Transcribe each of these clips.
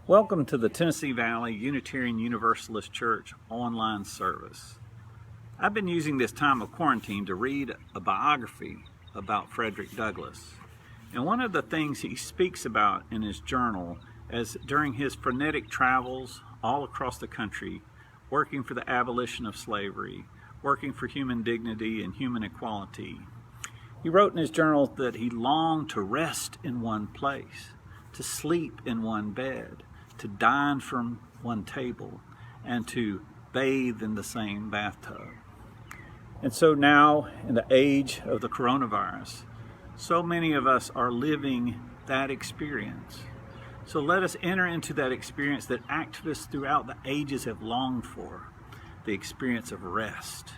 Welcome to the Tennessee Valley Unitarian Universalist Church online service. I've been using this time of quarantine to read a biography about Frederick Douglass. And one of the things he speaks about in his journal is during his frenetic travels all across the country, working for the abolition of slavery, working for human dignity and human equality. He wrote in his journal that he longed to rest in one place, to sleep in one bed, to dine from one table, and to bathe in the same bathtub. And so now, in the age of the coronavirus, so many of us are living that experience. So let us enter into that experience that activists throughout the ages have longed for, the experience of rest,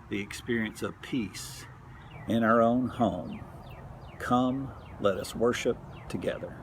the experience of peace in our own home. Come, let us worship together.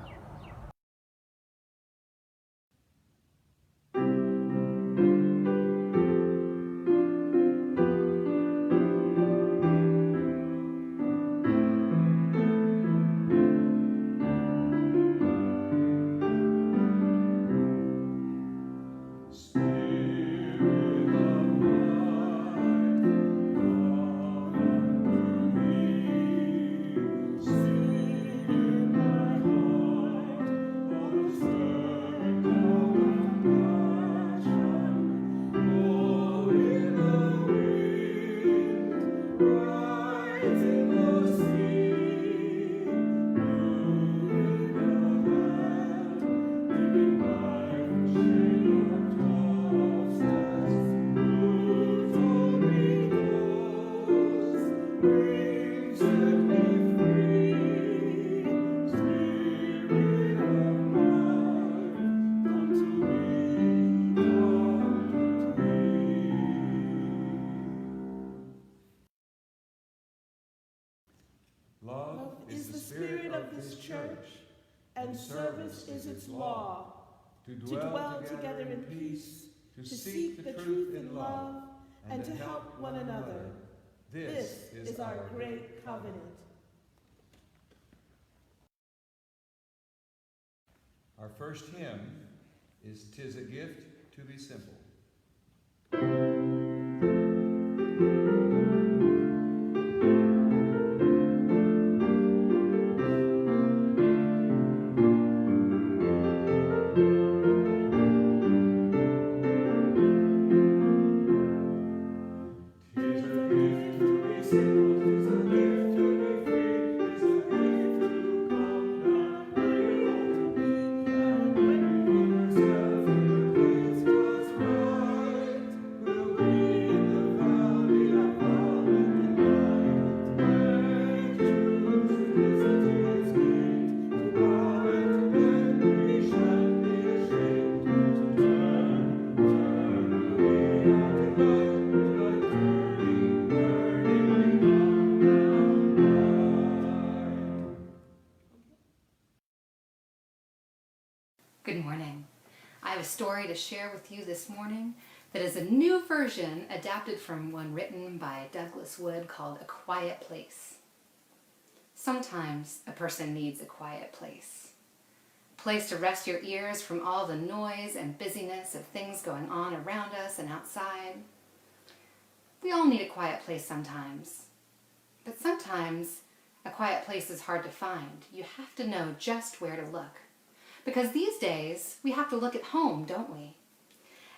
Love is the spirit of this church, and service is its law. To dwell together in peace, to seek the truth in love, and to help one another. This is our great covenant. Our first hymn is "'Tis a Gift to Be Simple." Good morning. I have a story to share with you this morning that is a new version adapted from one written by Douglas Wood called A Quiet Place. Sometimes a person needs a quiet place. A place to rest your ears from all the noise and busyness of things going on around us and outside. We all need a quiet place sometimes. But sometimes a quiet place is hard to find. You have to know just where to look. Because these days, we have to look at home, don't we?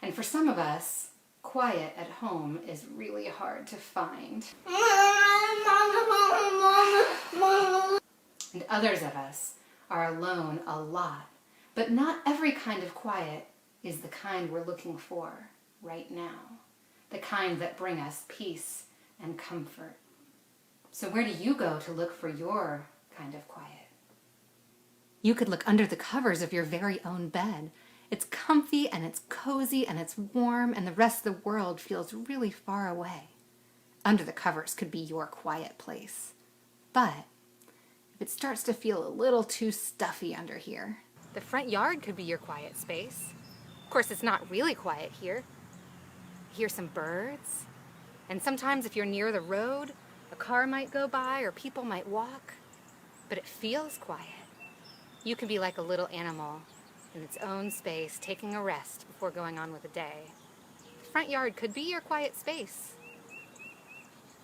And for some of us, quiet at home is really hard to find. And others of us are alone a lot. But not every kind of quiet is the kind we're looking for right now. The kind that bring us peace and comfort. So where do you go to look for your kind of quiet? You could look under the covers of your very own bed. It's comfy and it's cozy and it's warm and the rest of the world feels really far away. Under the covers could be your quiet place. But if it starts to feel a little too stuffy under here, the front yard could be your quiet space. Of course, it's not really quiet here. You hear some birds, and sometimes if you're near the road, a car might go by or people might walk, but it feels quiet. You can be like a little animal in its own space, taking a rest before going on with the day. The front yard could be your quiet space.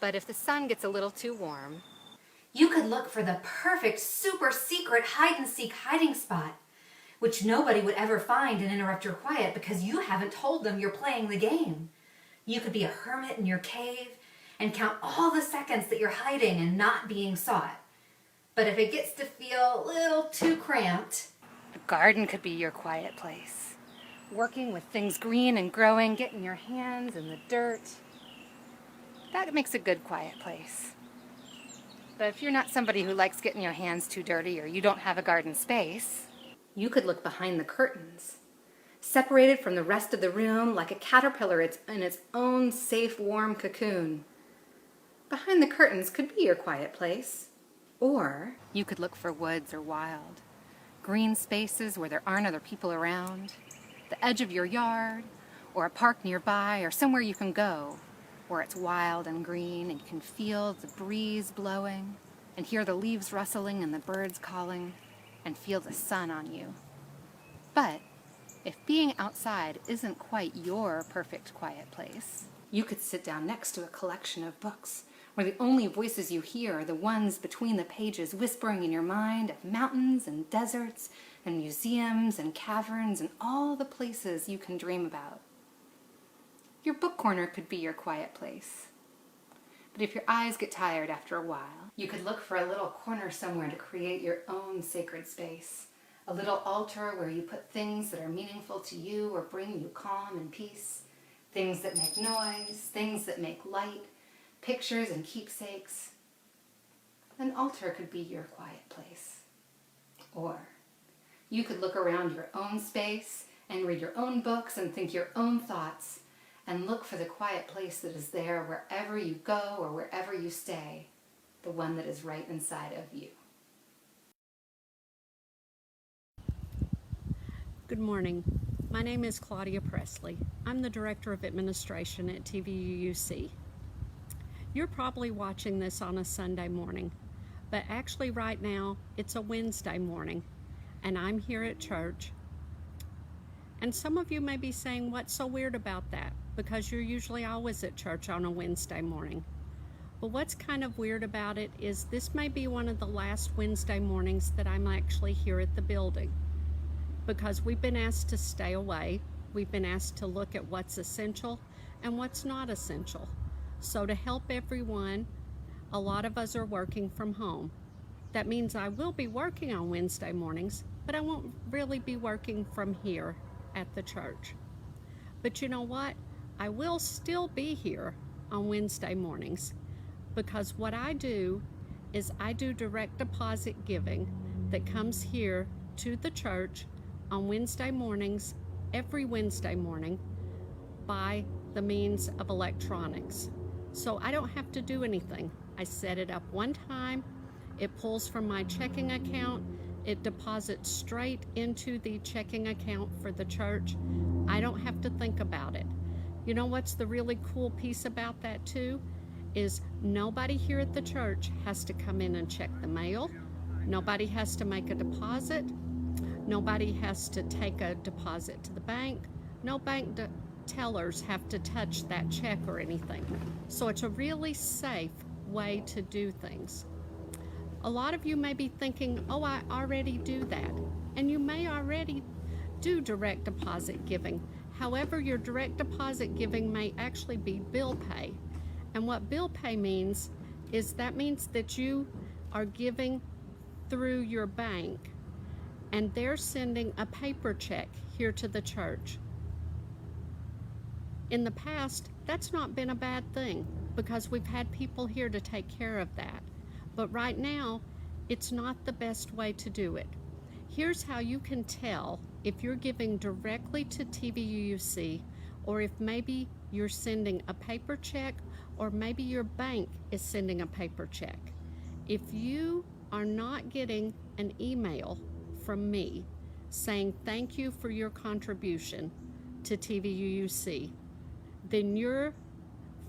But if the sun gets a little too warm, you could look for the perfect super secret hide-and-seek hiding spot, which nobody would ever find and interrupt your quiet because you haven't told them you're playing the game. You could be a hermit in your cave and count all the seconds that you're hiding and not being sought. But if it gets to feel a little too cramped, a garden could be your quiet place. Working with things green and growing, getting your hands in the dirt. That makes a good quiet place. But if you're not somebody who likes getting your hands too dirty or you don't have a garden space, you could look behind the curtains, separated from the rest of the room like a caterpillar in its own safe, warm cocoon. Behind the curtains could be your quiet place. Or you could look for woods or wild, green spaces where there aren't other people around, the edge of your yard, or a park nearby, or somewhere you can go, where it's wild and green and you can feel the breeze blowing and hear the leaves rustling and the birds calling and feel the sun on you. But if being outside isn't quite your perfect quiet place, you could sit down next to a collection of books where the only voices you hear are the ones between the pages whispering in your mind of mountains and deserts and museums and caverns and all the places you can dream about. Your book corner could be your quiet place. But if your eyes get tired after a while, you could look for a little corner somewhere to create your own sacred space. A little altar where you put things that are meaningful to you or bring you calm and peace. Things that make noise, things that make light, pictures and keepsakes. An altar could be your quiet place. Or you could look around your own space and read your own books and think your own thoughts and look for the quiet place that is there wherever you go or wherever you stay, the one that is right inside of you. Good morning. My name is Claudia Presley. I'm the Director of Administration at TVUC. You're probably watching this on a Sunday morning, but actually right now it's a Wednesday morning, and I'm here at church. And some of you may be saying, what's so weird about that? Because you're usually always at church on a Wednesday morning. But what's kind of weird about it is this may be one of the last Wednesday mornings that I'm actually here at the building, because we've been asked to stay away. We've been asked to look at what's essential and what's not essential. So to help everyone, a lot of us are working from home. That means I will be working on Wednesday mornings, but I won't really be working from here at the church. But you know what? I will still be here on Wednesday mornings, because what I do is I do direct deposit giving that comes here to the church on Wednesday mornings, every Wednesday morning, by the means of electronics. So I don't have to do anything. I set it up one time, it pulls from my checking account, it deposits straight into the checking account for the church. I don't have to think about it. You know what's the really cool piece about that too? Is nobody here at the church has to come in and check the mail. Nobody has to make a deposit. Nobody has to take a deposit to the bank. No bank tellers have to touch that check or anything. So it's a really safe way to do things. A lot of you may be thinking, oh, I already do that. And you may already do direct deposit giving. However, your direct deposit giving may actually be bill pay. And what bill pay means is that means that you are giving through your bank and they're sending a paper check here to the church. In the past, that's not been a bad thing because we've had people here to take care of that. But right now, it's not the best way to do it. Here's how you can tell if you're giving directly to TVUC or if maybe you're sending a paper check or maybe your bank is sending a paper check. If you are not getting an email from me saying thank you for your contribution to TVUC, then your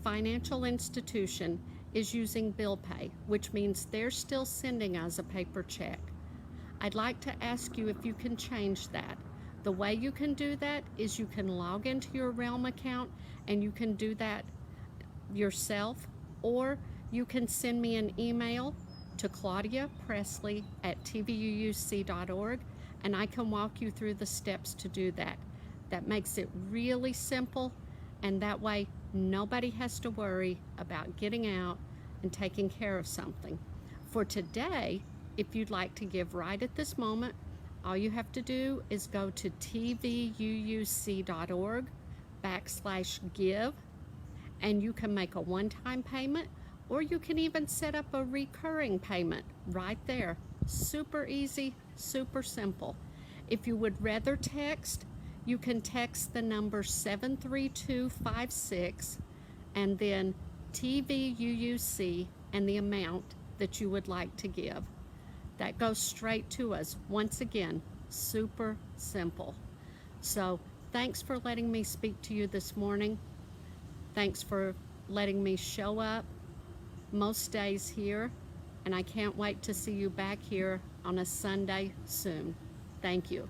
financial institution is using bill pay, which means they're still sending us a paper check. I'd like to ask you if you can change that, The way you can do that is you can log into your Realm account, and you can do that yourself, or you can send me an email to claudiapresley@tvuuc.org, and I can walk you through the steps to do that. That makes it really simple, and that way nobody has to worry about getting out and taking care of something. For today, if you'd like to give right at this moment, all you have to do is go to tvuuc.org/give, and you can make a one-time payment, or you can even set up a recurring payment right there. Super easy, super simple. If you would rather text, you can text the number 73256 and then TVUUC and the amount that you would like to give. That goes straight to us. Once again, super simple. So thanks for letting me speak to you this morning. Thanks for letting me show up most days here, and I can't wait to see you back here on a Sunday soon. Thank you.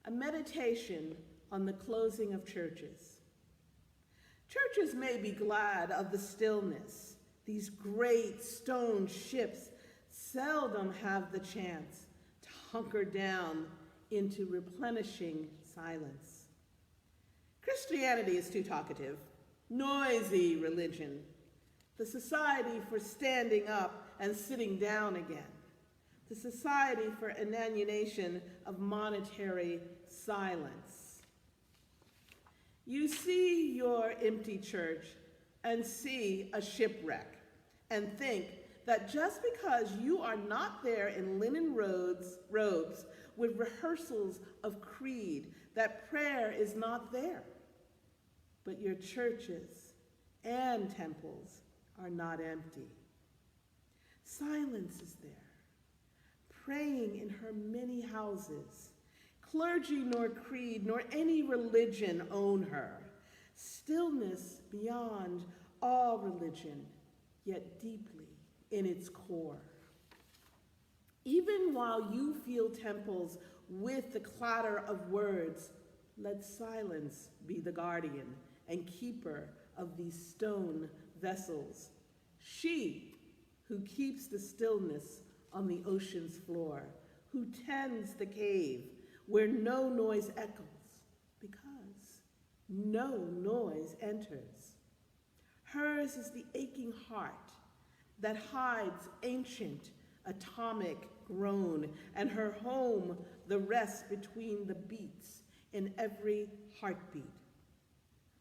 A meditation on the closing of churches. Churches may be glad of the stillness. These great stone ships seldom have the chance to hunker down into replenishing silence. Christianity is too talkative, noisy religion, the society for standing up and sitting down again, the society for inanition of monetary silence. You see your empty church and see a shipwreck and think that just because you are not there in linen robes with rehearsals of creed, that prayer is not there. But your churches and temples are not empty. Silence is there, praying in her many houses. Clergy nor creed nor any religion own her. Stillness beyond all religion, yet deeply in its core. Even while you fill temples with the clatter of words, let silence be the guardian and keeper of these stone vessels. She who keeps the stillness on the ocean's floor, who tends the cave where no noise echoes, because no noise enters. Hers is the aching heart that hides ancient atomic groan, and her home the rest between the beats in every heartbeat.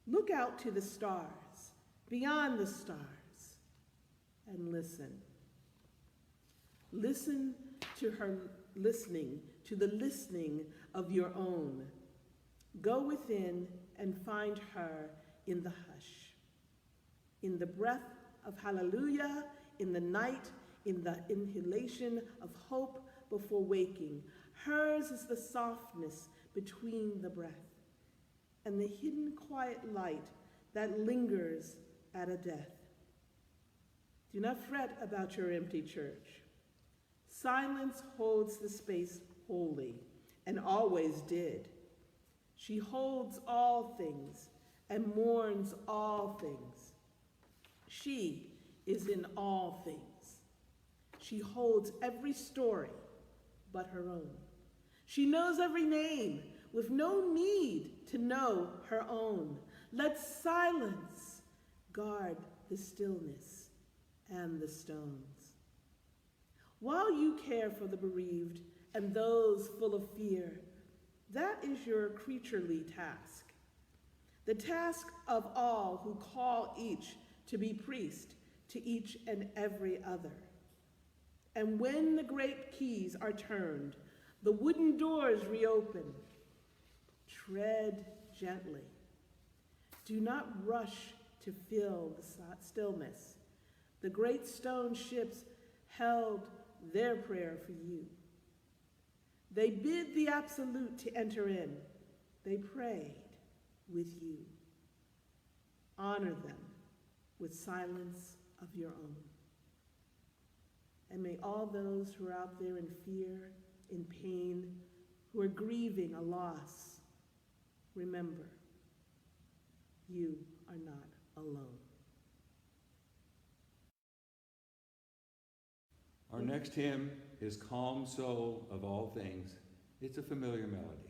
Look out to the stars, beyond the stars, and listen. Listen to her listening, to the listening of your own. Go within and find her in the hush, in the breath of hallelujah, in the night, in the inhalation of hope before waking. Hers is the softness between the breath and the hidden quiet light that lingers at a death. Do not fret about your empty church. Silence holds the space wholly, and always did. She holds all things and mourns all things. She is in all things. She holds every story but her own. She knows every name with no need to know her own. Let silence guard the stillness and the stones. While you care for the bereaved and those full of fear, that is your creaturely task. The task of all who call each to be priest to each and every other. And when the great keys are turned, the wooden doors reopen, tread gently. Do not rush to fill the stillness. The great stone ships held their prayer for you. They bid the absolute to enter in. They prayed with you. Honor them with silence of your own. And may all those who are out there in fear, in pain, who are grieving a loss, remember, you are not alone. Our next hymn is Calm Soul of All Things. It's a familiar melody.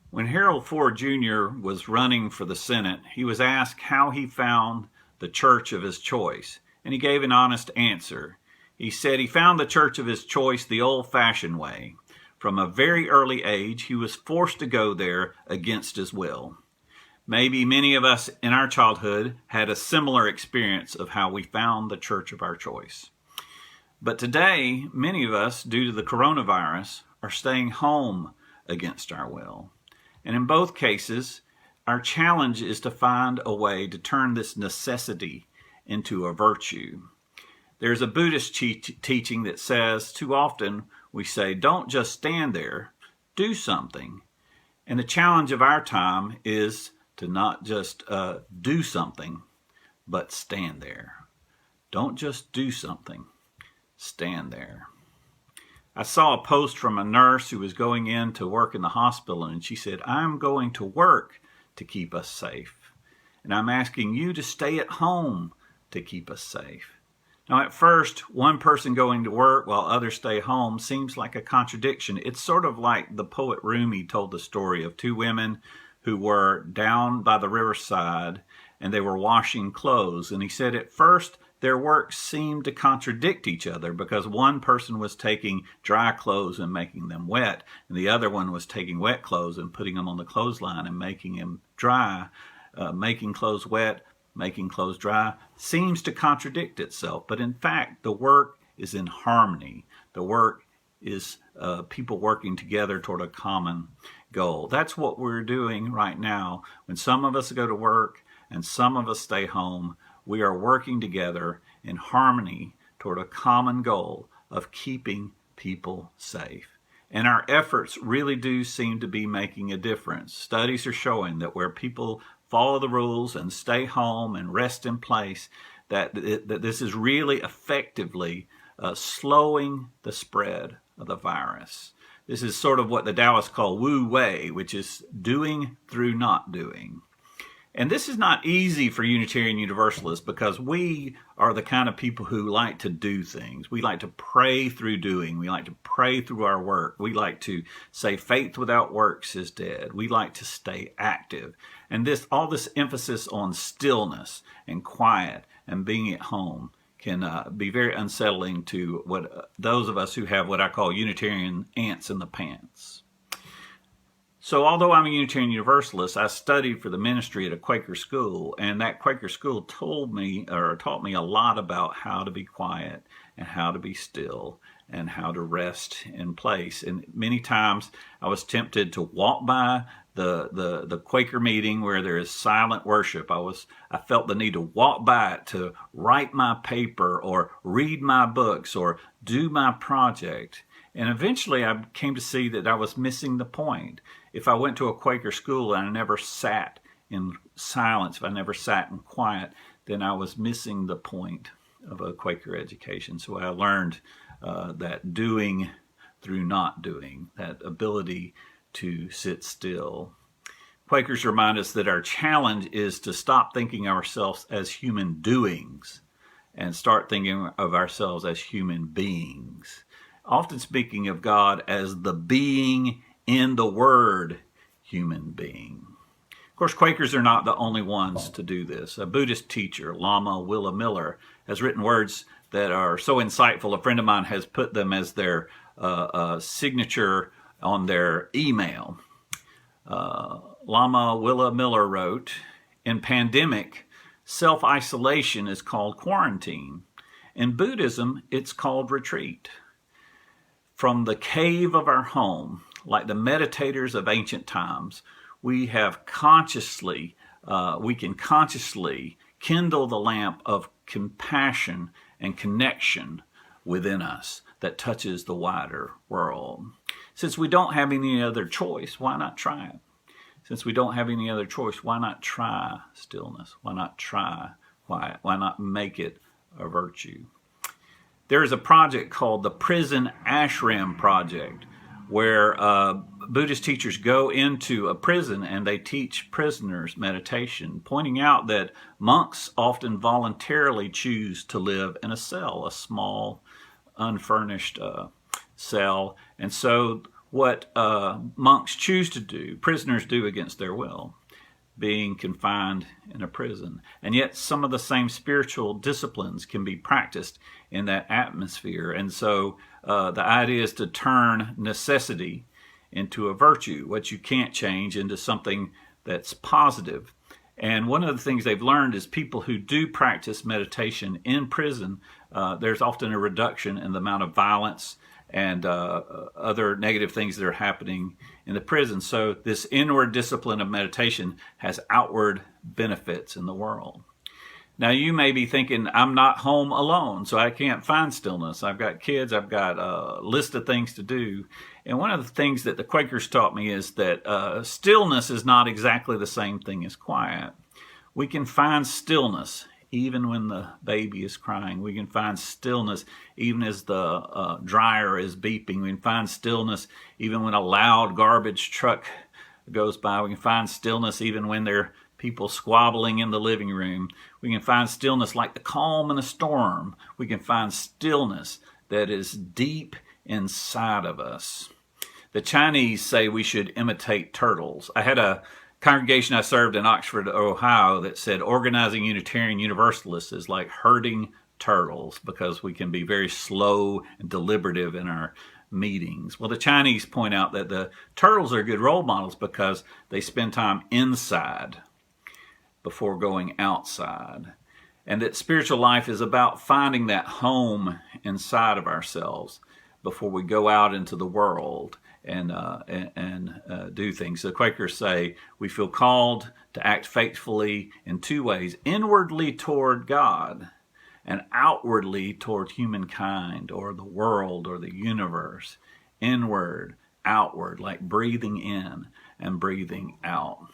When Harold Ford Jr. was running for the Senate, he was asked how he found the church of his choice, and he gave an honest answer. He said he found the church of his choice the old-fashioned way. From a very early age, he was forced to go there against his will. Maybe many of us in our childhood had a similar experience of how we found the church of our choice. But today, many of us, due to the coronavirus, are staying home against our will. And in both cases, our challenge is to find a way to turn this necessity into a virtue. There's a Buddhist teaching that says, too often we say, don't just stand there, do something. And the challenge of our time is to not just do something, but stand there. Don't just do something, stand there. I saw a post from a nurse who was going in to work in the hospital, and she said, I'm going to work to keep us safe. And I'm asking you to stay at home to keep us safe. Now, at first, one person going to work while others stay home seems like a contradiction. It's sort of like the poet Rumi told the story of two women who were down by the riverside and they were washing clothes. And he said at first their work seemed to contradict each other because one person was taking dry clothes and making them wet, and the other one was taking wet clothes and putting them on the clothesline and making them dry. Making clothes wet, making clothes dry seems to contradict itself, but in fact the work is in harmony. The work is people working together toward a common goal. That's what we're doing right now. When some of us go to work and some of us stay home, we are working together in harmony toward a common goal of keeping people safe. And our efforts really do seem to be making a difference. Studies are showing that where people follow the rules and stay home and rest in place, that this is really effectively slowing the spread of the virus. This is sort of what the Taoists call Wu Wei, which is doing through not doing. And this is not easy for Unitarian Universalists because we are the kind of people who like to do things. We like to pray through doing. We like to pray through our work. We like to say faith without works is dead. We like to stay active. And all this emphasis on stillness and quiet and being at home can be very unsettling to those of us who have what I call Unitarian ants in the pants. So although I'm a Unitarian Universalist, I studied for the ministry at a Quaker school, and that Quaker school taught me a lot about how to be quiet and how to be still and how to rest in place. And many times I was tempted to walk by the Quaker meeting where there is silent worship. I felt the need to walk by it to write my paper or read my books or do my project. And eventually I came to see that I was missing the point. If I went to a Quaker school and I never sat in silence, if I never sat in quiet, then I was missing the point of a Quaker education. So I learned that doing through not doing, that ability to sit still. Quakers remind us that our challenge is to stop thinking of ourselves as human doings and start thinking of ourselves as human beings. Often speaking of God as the being in the word human being. Of course, Quakers are not the only ones to do this. A Buddhist teacher, Lama Willa Miller, has written words that are so insightful. A friend of mine has put them as their signature on their email. Lama Willa Miller wrote, "In pandemic, self-isolation is called quarantine. In Buddhism, it's called retreat. From the cave of our home, like the meditators of ancient times, we can consciously kindle the lamp of compassion and connection within us that touches the wider world. Since we don't have any other choice, why not try it? Since we don't have any other choice, why not try stillness? Why not try quiet? Why not make it a virtue?" There is a project called the Prison Ashram Project, where Buddhist teachers go into a prison and they teach prisoners meditation, pointing out that monks often voluntarily choose to live in a cell, a small, unfurnished cell. And so what monks choose to do, prisoners do against their will, being confined in a prison. And yet some of the same spiritual disciplines can be practiced in that atmosphere. And so the idea is to turn necessity into a virtue, what you can't change into something that's positive. And one of the things they've learned is people who do practice meditation in prison, there's often a reduction in the amount of violence and other negative things that are happening in the prison. So this inward discipline of meditation has outward benefits in the world. Now you may be thinking, I'm not home alone, so I can't find stillness. I've got kids, I've got a list of things to do. And one of the things that the Quakers taught me is that stillness is not exactly the same thing as quiet. We can find stillness even when the baby is crying. We can find stillness even as the dryer is beeping. We can find stillness even when a loud garbage truck goes by. We can find stillness even when there are people squabbling in the living room. We can find stillness like the calm in a storm. We can find stillness that is deep inside of us. The Chinese say we should imitate turtles. I had a congregation I served in Oxford, Ohio, that said organizing Unitarian Universalists is like herding turtles because we can be very slow and deliberative in our meetings. Well, the Chinese point out that the turtles are good role models because they spend time inside before going outside. And that spiritual life is about finding that home inside of ourselves before we go out into the world and do things. The Quakers say we feel called to act faithfully in two ways: inwardly toward God and outwardly toward humankind or the world or the universe. Inward, outward, like breathing in and breathing out.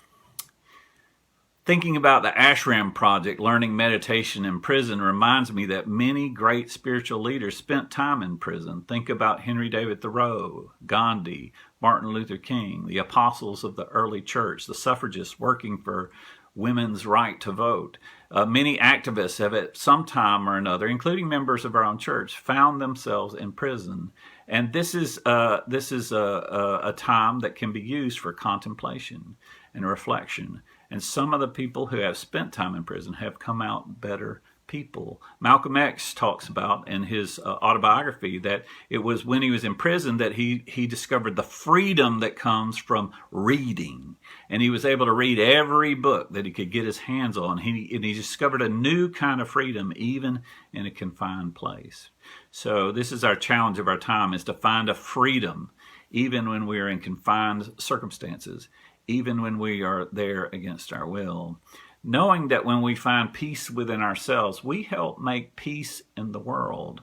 Thinking about the Ashram Project, learning meditation in prison, reminds me that many great spiritual leaders spent time in prison. Think about Henry David Thoreau, Gandhi, Martin Luther King, the apostles of the early church, the suffragists working for women's right to vote. Many activists have at some time or another, including members of our own church, found themselves in prison. And this is a time that can be used for contemplation and reflection. And some of the people who have spent time in prison have come out better people. Malcolm X talks about in his autobiography that it was when he was in prison that he discovered the freedom that comes from reading. And he was able to read every book that he could get his hands on. And he discovered a new kind of freedom even in a confined place. So this is our challenge of our time, is to find a freedom even when we are in confined circumstances, even when we are there against our will. Knowing that when we find peace within ourselves, we help make peace in the world.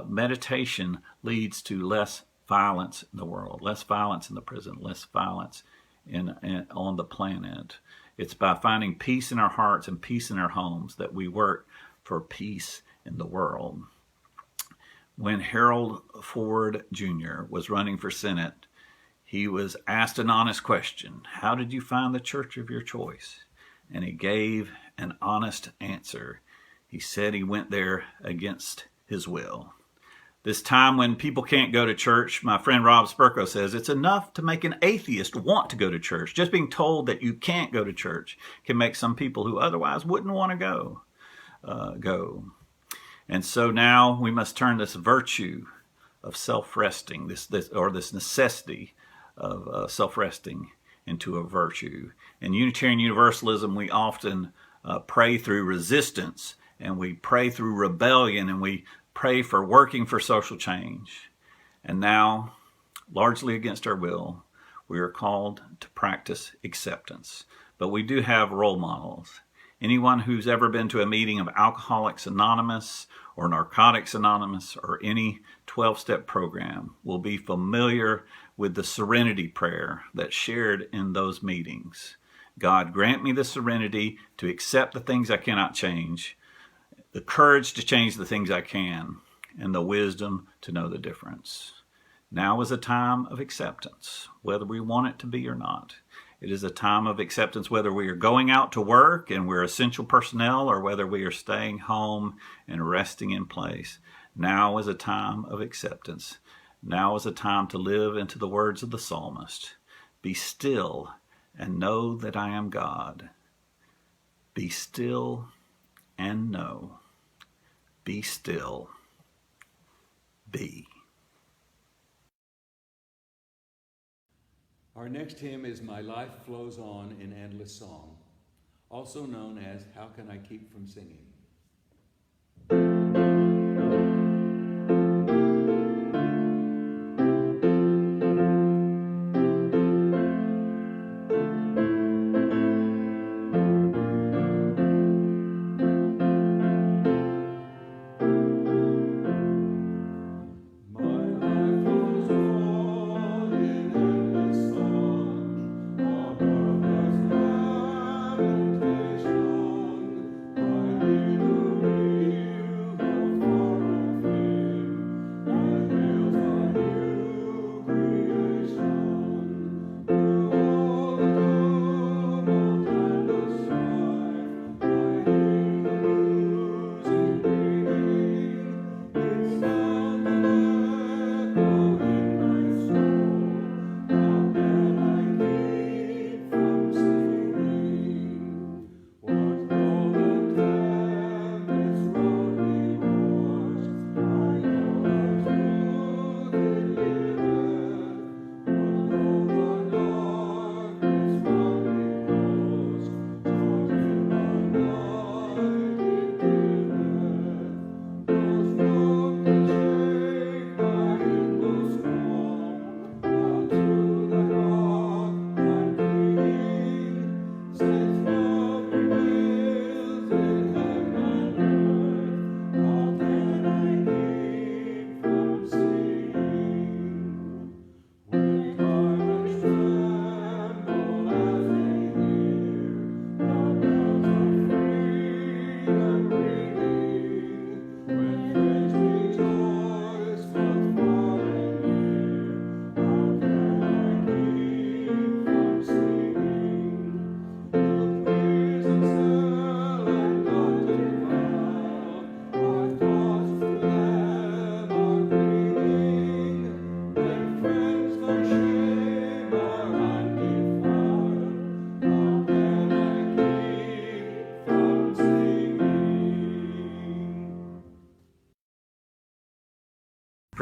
Meditation leads to less violence in the world, less violence in the prison, less violence on the planet. It's by finding peace in our hearts and peace in our homes that we work for peace in the world. When Harold Ford Jr. was running for Senate, he was asked an honest question: how did you find the church of your choice? And he gave an honest answer. He said he went there against his will. This time when people can't go to church, my friend Rob Spurko says it's enough to make an atheist want to go to church. Just being told that you can't go to church can make some people who otherwise wouldn't want to go. And so now we must turn this virtue of self-resting, this necessity of self-resting into a virtue. In Unitarian Universalism, we often pray through resistance, and we pray through rebellion, and we pray for working for social change. And now, largely against our will, we are called to practice acceptance. But we do have role models. Anyone who's ever been to a meeting of Alcoholics Anonymous or Narcotics Anonymous or any 12-step program will be familiar with the serenity prayer that's shared in those meetings. God, grant me the serenity to accept the things I cannot change, the courage to change the things I can, and the wisdom to know the difference. Now is a time of acceptance, whether we want it to be or not. It is a time of acceptance whether we are going out to work and we're essential personnel or whether we are staying home and resting in place. Now is a time of acceptance. Now is a time to live into the words of the psalmist. Be still and know that I am God. Be still and know. Be still. Be. Our next hymn is My Life Flows On in Endless Song, also known as How Can I Keep From Singing?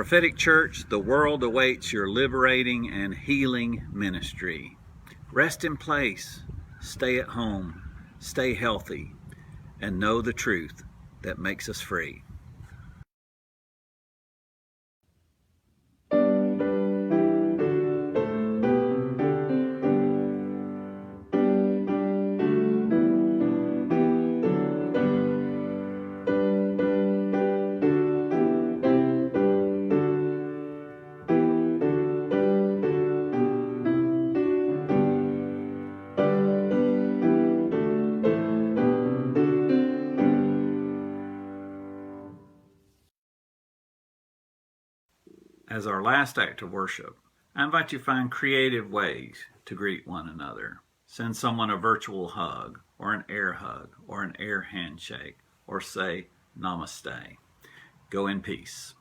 Prophetic Church, the world awaits your liberating and healing ministry. Rest in place, stay at home, stay healthy, and know the truth that makes us free. As our last act of worship, I invite you to find creative ways to greet one another. Send someone a virtual hug, or an air hug, or an air handshake, or say namaste. Go in peace.